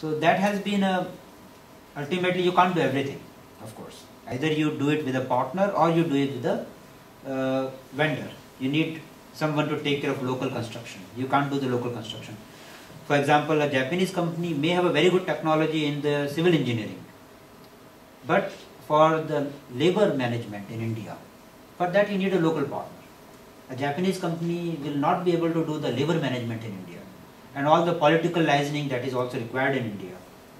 So that has been ultimately you can't do everything, of course. Either you do it with a partner or you do it with a vendor. You need someone to take care of local construction. You can't do the local construction. For example, a Japanese company may have a very good technology in the civil engineering, but for the labor management in India, for that you need a local partner. A Japanese company will not be able to do the labor management in India, and all the political licensing that is also required in India,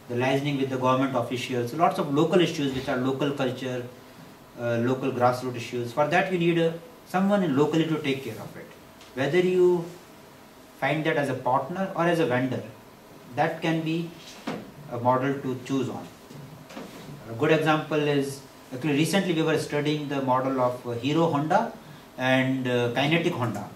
the licensing with the government officials, lots of local issues which are local culture, local grassroots issues. For that you need someone locally to take care of it. Whether you find that as a partner or as a vendor, that can be a model to choose on. A good example is, actually recently we were studying the model of Hero Honda and Kinetic Honda.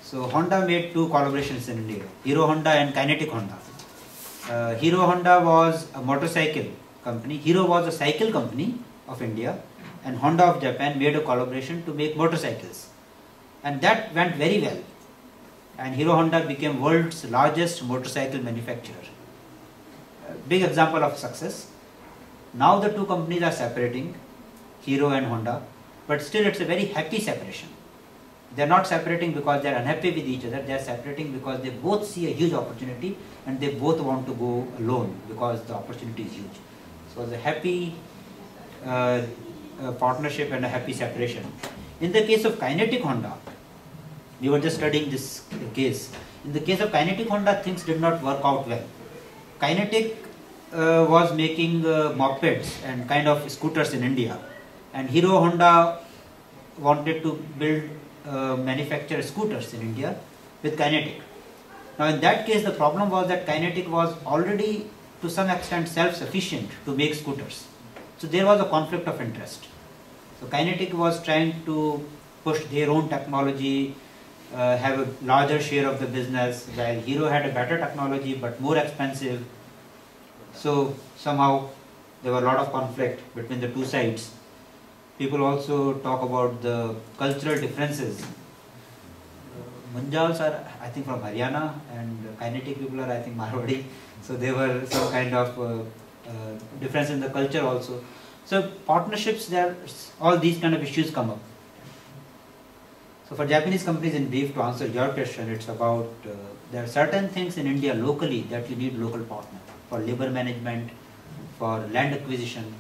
So Honda made two collaborations in India, Hero Honda and Kinetic Honda. Hero Honda was a motorcycle company, Hero was a cycle company of India, and Honda of Japan made a collaboration to make motorcycles. And that went very well. And Hero Honda became world's largest motorcycle manufacturer. A big example of success. Now the two companies are separating, Hero and Honda, but still it's a very happy separation. They are not separating because they are unhappy with each other, they are separating because they both see a huge opportunity and they both want to go alone because the opportunity is huge. So it's a happy partnership and a happy separation. In the case of Kinetic Honda, we were just studying this case. In the case of Kinetic Honda, things did not work out well. Kinetic was making mopeds and kind of scooters in India, and Hero Honda wanted to build manufacture scooters in India with Kinetic. Now in that case the problem was that Kinetic was already to some extent self-sufficient to make scooters. So there was a conflict of interest. So Kinetic was trying to push their own technology, have a larger share of the business, while Hero had a better technology but more expensive. So somehow there were a lot of conflict between the two sides. People also talk about the cultural differences. Munjals are, I think, from Haryana, and Kinetic people are, I think, Marwadi. So there were some kind of difference in the culture also. So partnerships, there, all these kind of issues come up. So for Japanese companies, in brief, to answer your question, it's about there are certain things in India locally that you need local partner for labor management, for land acquisition.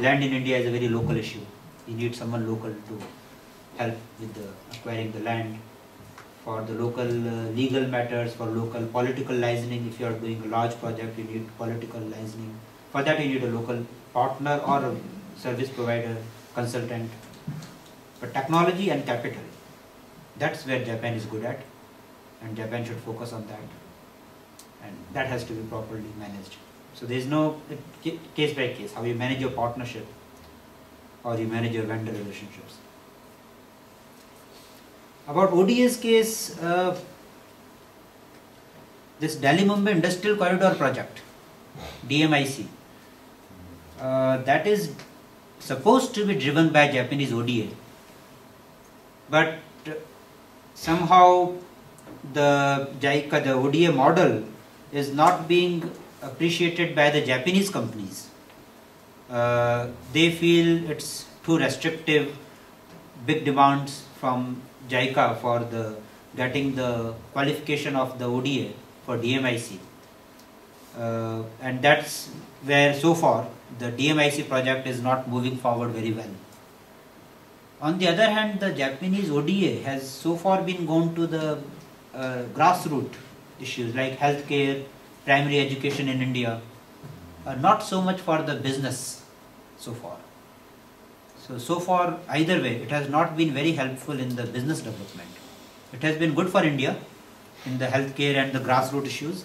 Land in India is a very local issue. You need someone local to help with acquiring the land. For the local legal matters, for local political licensing, if you are doing a large project, you need political licensing. For that you need a local partner or a service provider, consultant. But technology and capital, that's where Japan is good at, and Japan should focus on that. And that has to be properly managed. So there is no case by case, how you manage your partnership or you manage your vendor relationships. About ODA's case, this Delhi-Mumbai Industrial Corridor project, DMIC, that is supposed to be driven by Japanese ODA. But somehow the JICA, the ODA model, is not being appreciated by the Japanese companies. They feel it's too restrictive, big demands from JICA for getting the qualification of the ODA for DMIC. And that's where so far the DMIC project is not moving forward very well. On the other hand, the Japanese ODA has so far been gone to the grassroots issues like healthcare, primary education in India, not so much for the business so far. So far, either way, it has not been very helpful in the business development. It has been good for India in the healthcare and the grassroots issues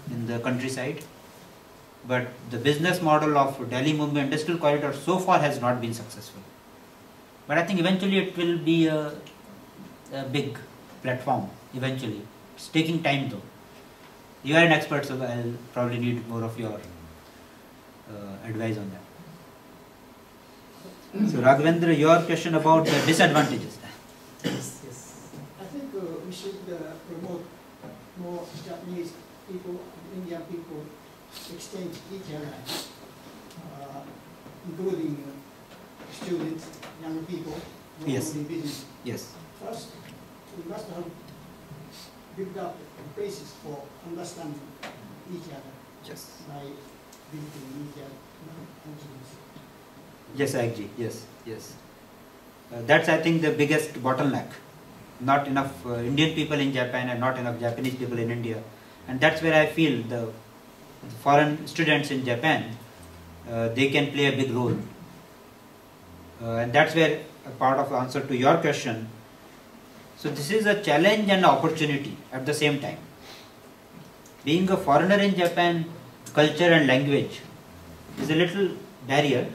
in the countryside. But the business model of Delhi-Mumbai Industrial Corridor so far has not been successful. But I think eventually it will be a big platform, eventually. It's taking time though. You are an expert, so I'll probably need more of your advice on that. So Raghavendra, your question about the disadvantages. Yes. I think we should promote more Japanese people, Indian people, exchange each other, including students, young people, not Yes. only business. Yes. First, we must have built up a basis for understanding each other Yes. by visiting each other. Yes, I agree. Yes, yes. That's, I think, the biggest bottleneck. Not enough Indian people in Japan and not enough Japanese people in India. And that's where I feel the foreign students in Japan, they can play a big role. And that's where a part of the answer to your question. So this is a challenge and opportunity at the same time. Being a foreigner in Japan, culture and language is a little barrier.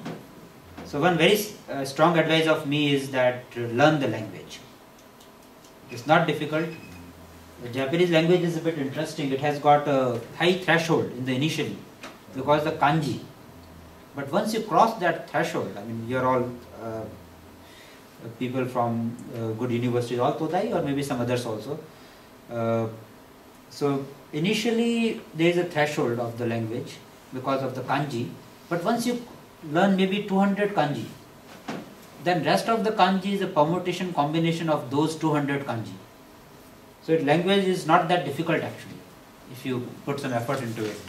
So one very strong advice of me is that learn the language. It's not difficult. The Japanese language is a bit interesting. It has got a high threshold in the initially because the kanji. But once you cross that threshold, I mean, you're all people from good universities, all Todai or maybe some others also. So initially there is a threshold of the language because of the kanji. But once you learn maybe 200 kanji, then rest of the kanji is a permutation combination of those 200 kanji. So language is not that difficult actually, if you put some effort into it.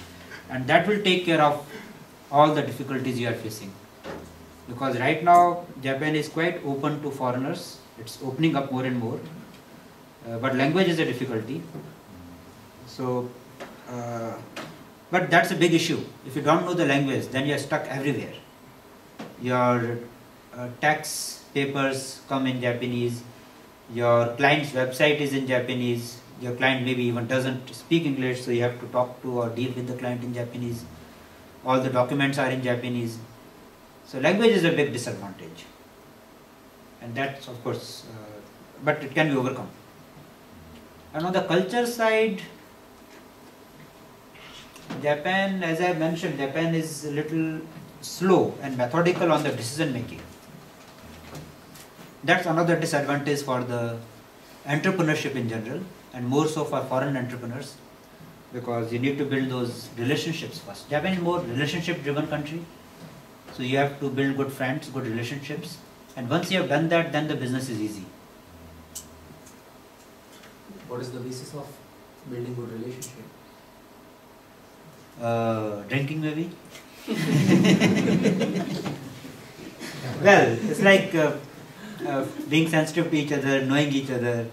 And that will take care of all the difficulties you are facing. Because right now, Japan is quite open to foreigners. It's opening up more and more. But language is a difficulty. So, but that's a big issue. If you don't know the language, then you are stuck everywhere. Your tax papers come in Japanese. Your client's website is in Japanese. Your client maybe even doesn't speak English, so you have to talk to or deal with the client in Japanese. All the documents are in Japanese. So language is a big disadvantage. And that's of course, but it can be overcome. And on the culture side, Japan, as I mentioned, Japan is a little slow and methodical on the decision making. That's another disadvantage for the entrepreneurship in general, and more so for foreign entrepreneurs, because you need to build those relationships first. Japan is more relationship driven country, so you have to build good friends, good relationships, and once you have done that, then the business is easy. What is the basis of building good relationship? Drinking maybe? Well, it's like being sensitive to each other, knowing each other,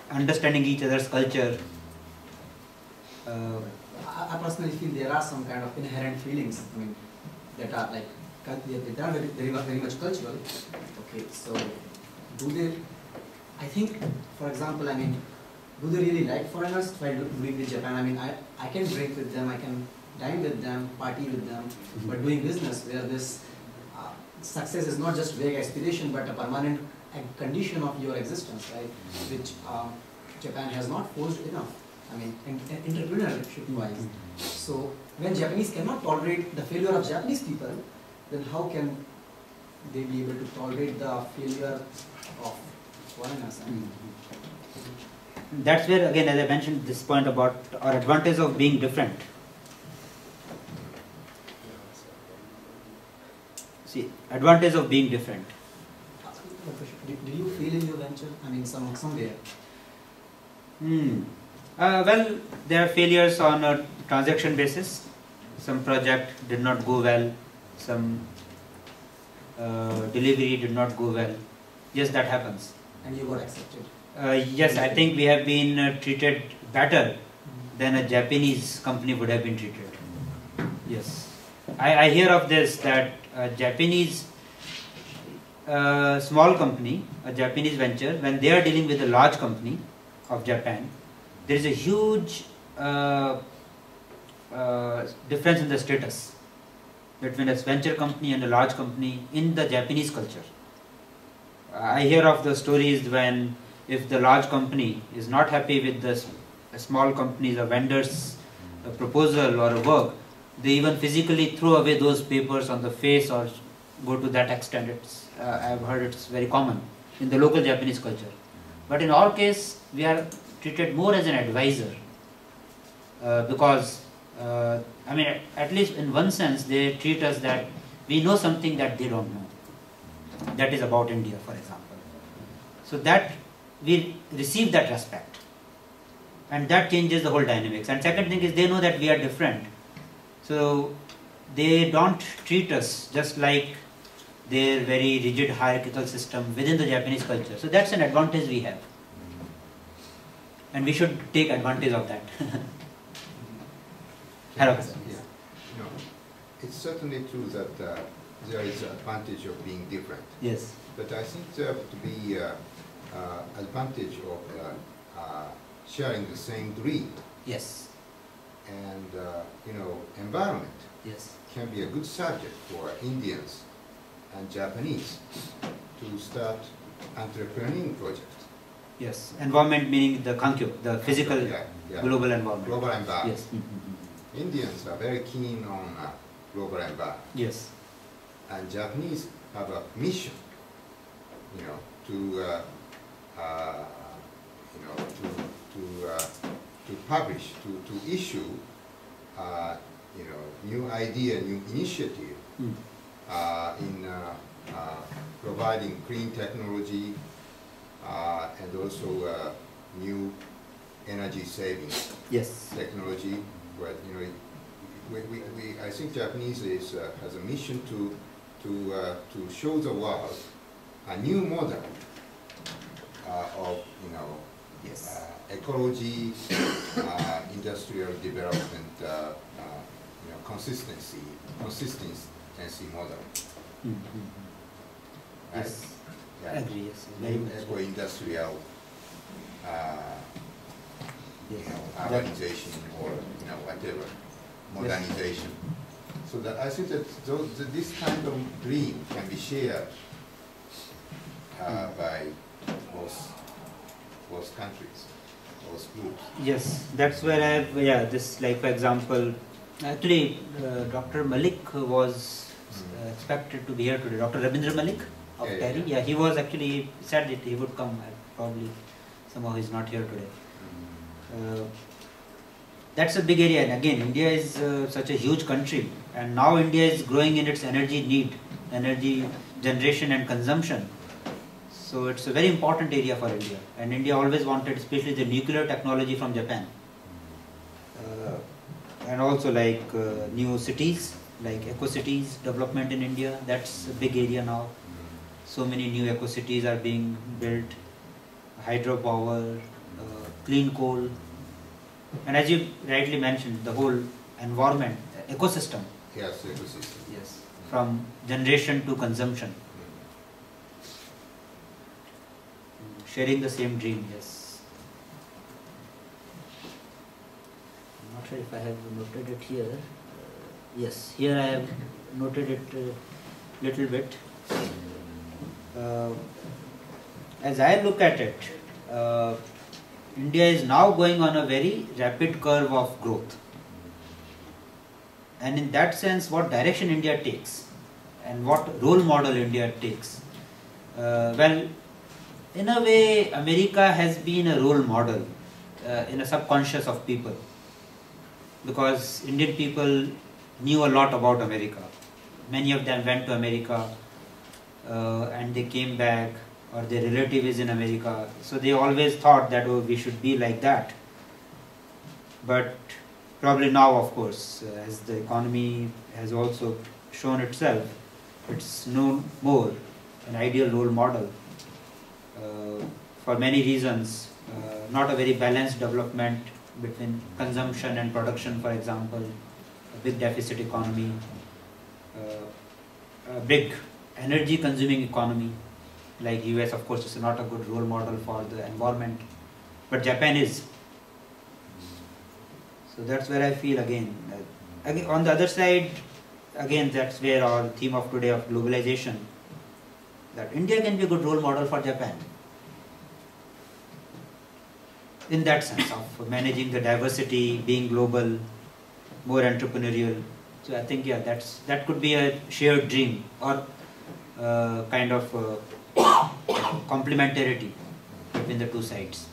understanding each other's culture. I personally feel there are some kind of inherent feelings, I mean, that are like, they are very much cultural. Okay, so do they, I think, for example, I mean, do they really like foreigners while doing with Japan? I mean, I can drink with them, I can dine with them, party with them, but doing business where this success is not just vague aspiration but a permanent condition of your existence, right? Which Japan has not forced enough. I mean, entrepreneurship wise. So when Japanese cannot tolerate the failure of Japanese people, then how can they be able to tolerate the failure of foreigners? That's where, again, as I mentioned, this point about our advantage of being different. See, advantage of being different. Did you fail in your venture? I mean, somewhere. Well, there are failures on a transaction basis. Some project did not go well. Some delivery did not go well. Yes, that happens. And you got accepted. Yes, I think we have been treated better than a Japanese company would have been treated. Yes. I hear of this, that a Japanese small company, a Japanese venture, when they are dealing with a large company of Japan, there is a huge difference in the status between a venture company and a large company in the Japanese culture. I hear of the stories when if the large company is not happy with the small companies or vendors' proposal or a work, they even physically throw away those papers on the face or go to that extent. I've heard it's very common in the local Japanese culture. But in our case, we are treated more as an advisor because, I mean, at least in one sense, they treat us that we know something that they don't know. That is about India, for example. So that we receive that respect, and that changes the whole dynamics. And second thing is they know that we are different, so they don't treat us just like their very rigid hierarchical system within the Japanese culture. So that's an advantage we have, and we should take advantage of that. Hello. Yeah. No, it's certainly true that there is an advantage of being different. Yes. But I think there have to be advantage of sharing the same dream. Yes. And environment Yes. can be a good subject for Indians and Japanese to start entrepreneuring projects. Yes. Environment meaning the kankyo, the physical global environment. Global environment. Yes. Indians are very keen on global environment. Yes. And Japanese have a mission, to publish, to issue, new idea, new initiative in providing clean technology and also new energy saving technology. But I think Japanese has a mission to show the world a new model of ecology, industrial development, consistency model. Right? Yes. Yeah. I agree. Yes. New eco-industrial urbanization or whatever modernization. So that I think that this kind of dream can be shared by both countries, both groups. Yes, that's where I have, this, like, for example, actually Dr. Malik was expected to be here today, Dr. Rabindra Malik of TERI. Yeah, he was actually said that he would come, probably somehow he's not here today. That's a big area, and again, India is such a huge country, and now India is growing in its energy need, energy generation and consumption. So it's a very important area for India, and India always wanted, especially the nuclear technology from Japan, and also like new cities, like eco-cities development in India. That's a big area now. So many new eco-cities are being built, hydropower, clean coal, and as you rightly mentioned, the whole environment, ecosystem. Yes, ecosystem. Yes, from generation to consumption. Sharing the same dream, yes. I'm not sure if I have noted it here. Yes, here I have noted it a little bit. As I look at it, India is now going on a very rapid curve of growth. And in that sense, what direction India takes and what role model India takes, well, in a way, America has been a role model in a subconscious of people, because Indian people knew a lot about America. Many of them went to America and they came back, or their relative is in America. So they always thought that, oh, we should be like that. But probably now, of course, as the economy has also shown itself, it's no more an ideal role model. For many reasons, not a very balanced development between consumption and production, for example, a big deficit economy, a big energy consuming economy, like US, of course, is not a good role model for the environment, but Japan is. So that's where I feel again, on the other side, again, that's where our theme of today of globalization, that India can be a good role model for Japan. In that sense of managing the diversity, being global, more entrepreneurial. So I think, yeah, that could be a shared dream, or kind of complementarity between the two sides.